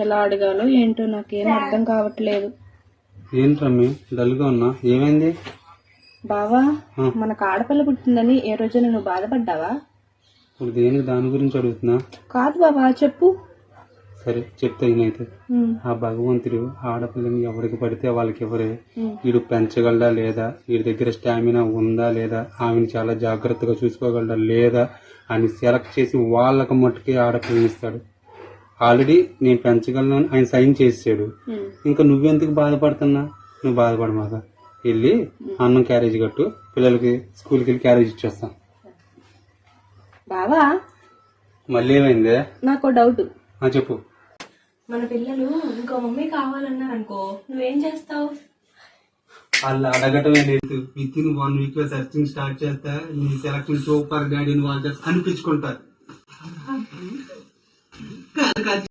ఎలా అడగాలో ఏంటో నాకేం అర్థం కావట్లేదు. ఏంటి రమ్మి డల్గా ఉన్నా, ఏమైంది? బావా, మనకు ఆడపిల్ల పుట్టిందని ఏ రోజైనా నువ్వు బాధపడ్డావా? ఇప్పుడు దేనికి దాని గురించి అడుగుతున్నా? కాదు బావా, చెప్పు. సరే చెప్తా. ఈయనైతే ఆ భగవంతుడు ఆడపిల్లని ఎవరికి పడితే వాళ్ళకి ఎవరే, వీడు పెంచగలడా లేదా, వీడి దగ్గర స్టామినా ఉందా లేదా, ఆమెను చాలా జాగ్రత్తగా చూసుకోగలడా లేదా అని సెలెక్ట్ చేసి వాళ్ళకి మట్టుకే ఆడపిల్లని ఇస్తాడు. ఆల్రెడీ నేను పెంచగలను అని ఆయన సైన్ చేసాడు. ఇంకా నువ్వెందుకు బాధపడుతున్నా? నువ్వు బాధపడమాక, వెళ్ళి అన్నం క్యారేజ్ కట్టు, పిల్లలకి స్కూల్కి వెళ్ళి క్యారేజ్ ఇచ్చేస్తా. బావా, మళ్ళీ ఏమైందే? నాకు డౌట్. చెప్పు. మన పిల్లలు ఇంకో మమ్మీ కావాలన్నారనుకో, నువ్వేం చేస్తావు? వాళ్ళు అడగటమే లేదు, విత్ ఇన్ 1 వీక్ లో సర్చింగ్ స్టార్ట్ చేస్తా. నీ సెలక్షన్ సూపర్ డాడీని వాళ్ళు అనిపించుకుంటారు.